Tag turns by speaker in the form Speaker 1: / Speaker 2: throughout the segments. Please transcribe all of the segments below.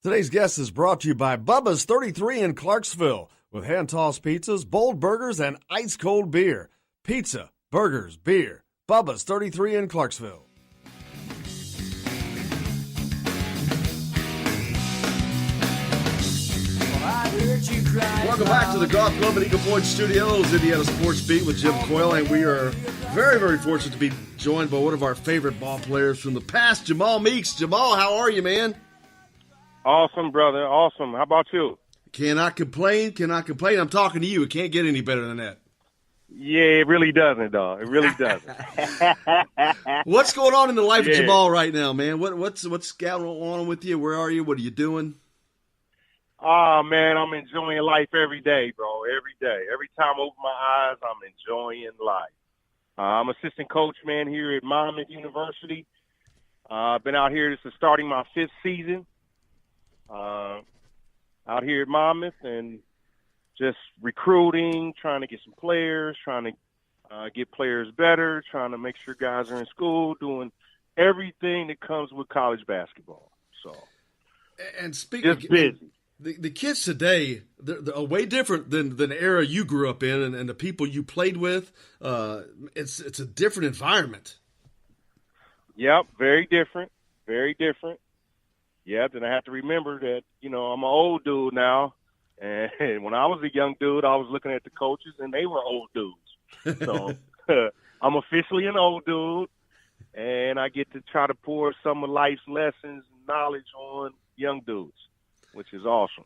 Speaker 1: Today's guest is brought to you by Bubba's 33 in Clarksville with hand-tossed pizzas, bold burgers, and ice-cold beer. Pizza, burgers, beer. Bubba's 33 in Clarksville. Welcome back to the Golf Club at Eagle Point Studios, Indiana Sports Beat with Jim Coyle, and we are very, very fortunate to be joined by one of our favorite ball players from the past, Jamal Meeks. Jamal, how are you, man?
Speaker 2: Awesome, brother. Awesome. How about you?
Speaker 1: Cannot complain. I'm talking to you. It can't get any better than that.
Speaker 2: Yeah, it really doesn't, dog. It really doesn't.
Speaker 1: What's going on in the life of Jamal right now, man? What's going on with you? Where are you? What are you doing?
Speaker 2: Oh, man, I'm enjoying life every day, bro. Every day. Every time I open my eyes, I'm enjoying life. I'm assistant coach, man, here at Monmouth University. I've been out here. This is starting my 5th season. Out here at Monmouth and just recruiting, trying to get some players, trying to get players better, trying to make sure guys are in school, doing everything that comes with college basketball. So,
Speaker 1: and speaking
Speaker 2: just busy.
Speaker 1: The kids today, they're way different than the era you grew up in and the people you played with. It's a different environment.
Speaker 2: Yep, very different, very different. Yeah, then I have to remember that, I'm an old dude now. And when I was a young dude, I was looking at the coaches, and they were old dudes. So I'm officially an old dude, and I get to try to pour some of life's lessons and knowledge on young dudes, which is awesome.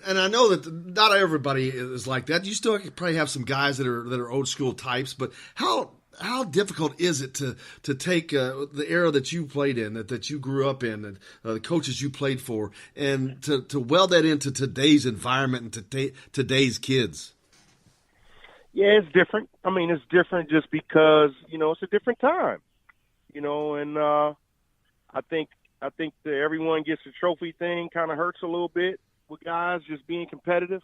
Speaker 1: And I know that not everybody is like that. You still probably have some guys that are old school types, but how difficult is it to take the era that you played in, that you grew up in, and the coaches you played for, and to weld that into today's environment and today's kids?
Speaker 2: Yeah, it's different. I mean, it's different just because, it's a different time, and I think that everyone gets a trophy thing kind of hurts a little bit with guys just being competitive.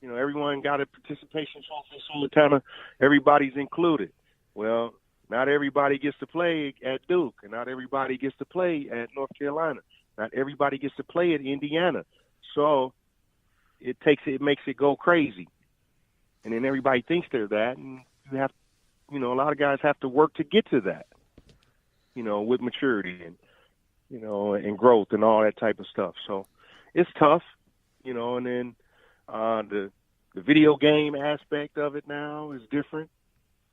Speaker 2: Everyone got a participation trophy, so kind of everybody's included. Well, not everybody gets to play at Duke, and not everybody gets to play at North Carolina. Not everybody gets to play at Indiana. So it makes it go crazy. And then everybody thinks they're that, and you have, a lot of guys have to work to get to that, with maturity and, and growth and all that type of stuff. So it's tough, and then the video game aspect of it now is different.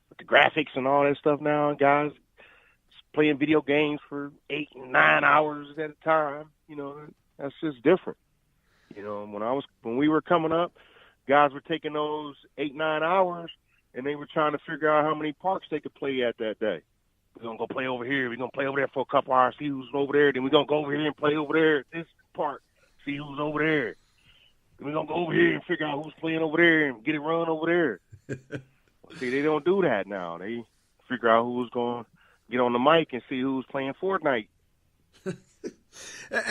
Speaker 2: With the graphics and all that stuff now, guys playing video games for 8 and 9 hours at a time, that's just different. When we were coming up, guys were taking those 8, 9 hours and they were trying to figure out how many parks they could play at that day. We're going to go play over here. We're going to play over there for a couple hours, see who's over there. Then we're going to go over here and play over there at this park, see who's over there. We're going to go over here and figure out who's playing over there and get it run over there. See, they don't do that now. They figure out who's going to get on the mic and see who's playing Fortnite.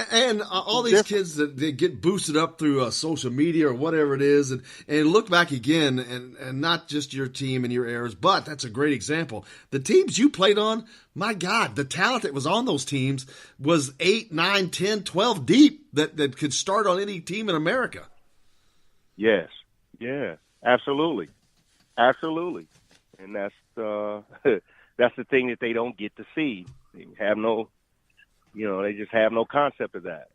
Speaker 1: And all these kids that they get boosted up through social media or whatever it is, and look back again, and not just your team and your errors, but that's a great example. The teams you played on, my God, the talent that was on those teams was 8, 9, 10, 12 deep that could start on any team in America.
Speaker 2: Yes. Yeah, absolutely. Absolutely. And that's that's the thing that they don't get to see. They have no, they just have no concept of that.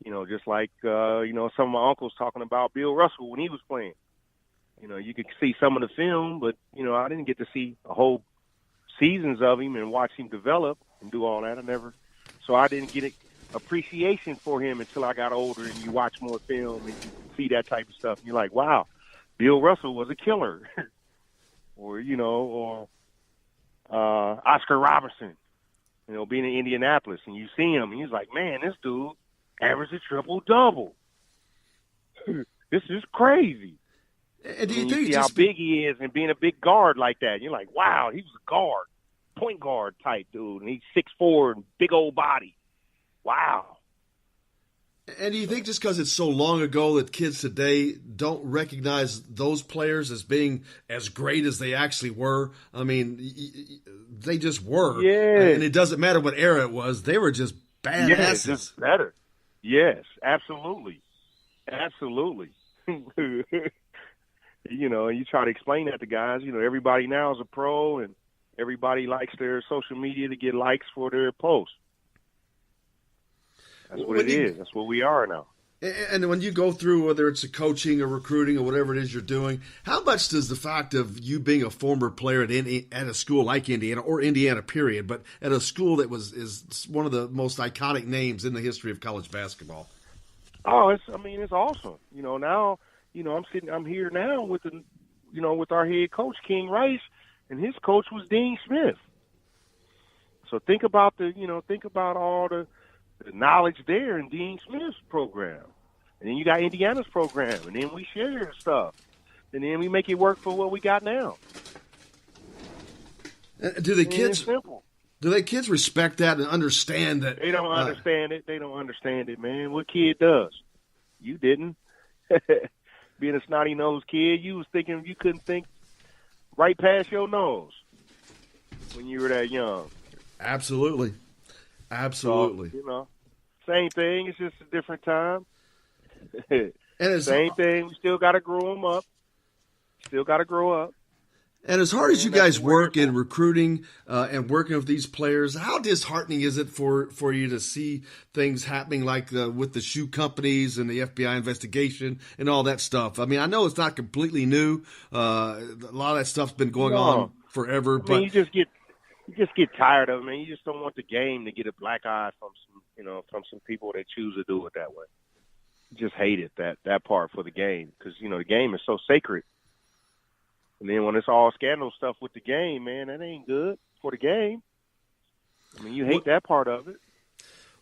Speaker 2: Just like, some of my uncles talking about Bill Russell when he was playing. You could see some of the film, but, I didn't get to see a whole seasons of him and watch him develop and do all that. So I didn't get appreciation for him until I got older and you watch more film and you see that type of stuff. And you're like, wow, Bill Russell was a killer. or Oscar Robertson, being in Indianapolis, and you see him, and he's like, man, this dude averaged a triple-double. This is crazy.
Speaker 1: And do you think
Speaker 2: see how big he is and being a big guard like that. And you're like, wow, he was a guard, point guard type dude, and he's 6'4", and big old body. Wow.
Speaker 1: And do you think just because it's so long ago that kids today don't recognize those players as being as great as they actually were? I mean, they just were.
Speaker 2: Yeah.
Speaker 1: And it doesn't matter what era it was. They were just badasses.
Speaker 2: Yes, just better. Yes, absolutely. Absolutely. And you try to explain that to guys. Everybody now is a pro, and everybody likes their social media to get likes for their posts. That's what it is. That's what we are now.
Speaker 1: And when you go through, whether it's a coaching or recruiting or whatever it is you're doing, how much does the fact of you being a former player at a school like Indiana, or Indiana period, but at a school that is one of the most iconic names in the history of college basketball?
Speaker 2: Oh, it's awesome. Now, I'm here now with with our head coach, King Rice, and his coach was Dean Smith. So think about all the knowledge there in Dean Smith's program. And then you got Indiana's program, and then we share stuff. And then we make it work for what we got now.
Speaker 1: Do the kids respect that and understand that?
Speaker 2: They don't understand it. They don't understand it, man. What kid does? You didn't. Being a snotty-nosed kid, you was thinking you couldn't think right past your nose when you were that young.
Speaker 1: Absolutely. Absolutely.
Speaker 2: So, same thing. It's just a different time. Same thing. We still got to grow them up. Still got to grow up.
Speaker 1: And as hard as you guys work in recruiting and working with these players, how disheartening is it for you to see things happening like with the shoe companies and the FBI investigation and all that stuff? I mean, I know it's not completely new. A lot of that stuff's been going on forever. But
Speaker 2: you just get tired of it, man. You just don't want the game to get a black eye from some people that choose to do it that way. You just hate it, that part for the game, because the game is so sacred. And then when it's all scandal stuff with the game, man, that ain't good for the game. I mean, you hate that part of it.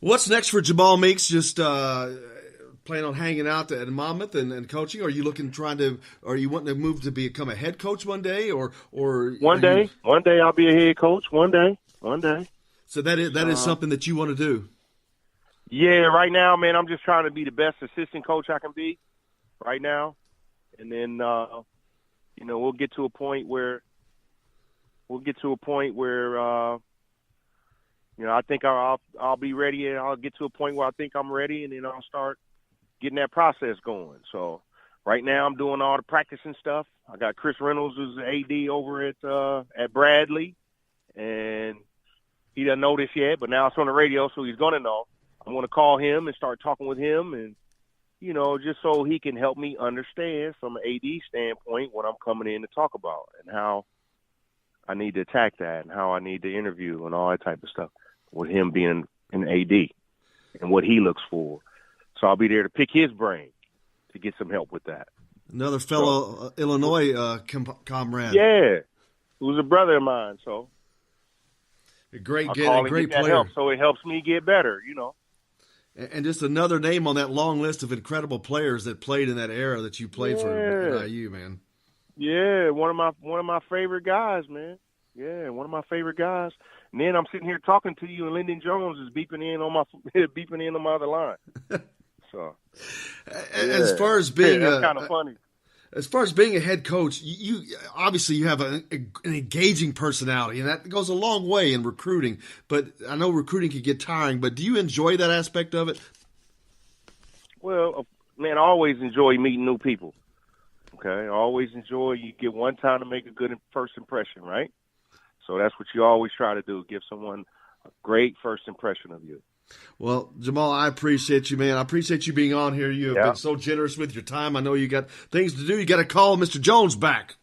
Speaker 1: What's next for Jamal Meeks? Just planning on hanging out at Monmouth and coaching? Or are you are you wanting to move to become a head coach one day? Or
Speaker 2: one day I'll be a head coach. One day.
Speaker 1: So that is something that you want to do.
Speaker 2: Yeah, right now, man, I'm just trying to be the best assistant coach I can be right now. And then, we'll get to a point where I think I'll be ready, and I'll get to a point where I think I'm ready, and then I'll start getting that process going. So right now I'm doing all the practicing stuff. I got Chris Reynolds, who's the AD over at Bradley, and he doesn't know this yet, but now it's on the radio, so he's going to know. I'm going to call him and start talking with him, and just so he can help me understand from an AD standpoint what I'm coming in to talk about and how I need to attack that and how I need to interview and all that type of stuff with him being an AD and what he looks for. So I'll be there to pick his brain to get some help with that.
Speaker 1: Another fellow Illinois comrade.
Speaker 2: Yeah, who's a brother of mine. So
Speaker 1: a great
Speaker 2: player. Help, so it helps me get better,
Speaker 1: And just another name on that long list of incredible players that played in that era that you played for IU, man.
Speaker 2: Yeah, one of my favorite guys, man. Yeah, one of my favorite guys. And then I'm sitting here talking to you, and Lyndon Jones is beeping in on my other line. So,
Speaker 1: as far as being
Speaker 2: that's kind of funny.
Speaker 1: As far as being a head coach, you obviously you have an engaging personality, and that goes a long way in recruiting. But I know recruiting can get tiring. But do you enjoy that aspect of it?
Speaker 2: Well, man, I always enjoy meeting new people. Okay, I always enjoy. You get one time to make a good first impression, right? So that's what you always try to do: give someone a great first impression of you.
Speaker 1: Well, Jamal, I appreciate you, man. I appreciate you being on here. You have been so generous with your time. I know you got things to do. You got to call Mr. Jones back.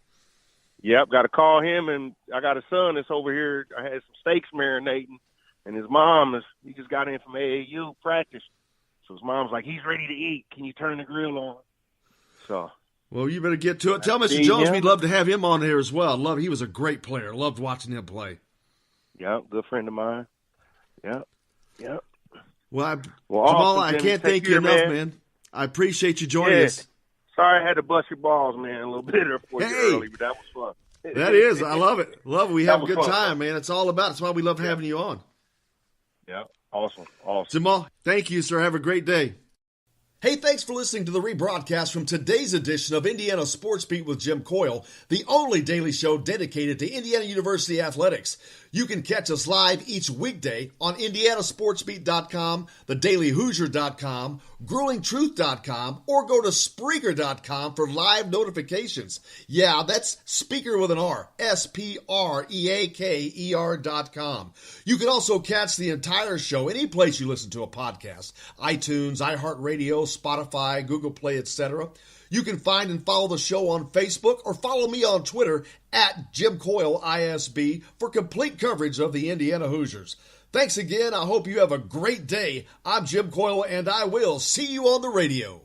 Speaker 2: Yep, got to call him. And I got a son that's over here. I had some steaks marinating, and his mom he just got in from AAU practice. So his mom's like, he's ready to eat. Can you turn the grill on? So.
Speaker 1: Well, you better get to it. Tell Mr. Jones we'd love to have him on here as well. He was a great player. Loved watching him play.
Speaker 2: Yep, good friend of mine. Yep.
Speaker 1: Well, Jamal, I can't thank you enough, man. I appreciate you joining us.
Speaker 2: Sorry I had to bust your balls, man, a little bit there for you early, but that was fun.
Speaker 1: That is. I love it. We have a good time, man. It's all about it. That's why we love having you on.
Speaker 2: Yeah, awesome.
Speaker 1: Jamal, thank you, sir. Have a great day. Hey, thanks for listening to the rebroadcast from today's edition of Indiana Sports Beat with Jim Coyle, the only daily show dedicated to Indiana University athletics. You can catch us live each weekday on IndianaSportsBeat.com, TheDailyHoosier.com, GrowingTruth.com, or go to Spreaker.com for live notifications. Yeah, that's Speaker with an R, SPREAKER.com. You can also catch the entire show any place you listen to a podcast, iTunes, iHeartRadio, Spotify, Google Play, etc. You can find and follow the show on Facebook or follow me on Twitter at Jim Coyle ISB for complete coverage of the Indiana Hoosiers. Thanks again. I hope you have a great day. I'm Jim Coyle, and I will see you on the radio.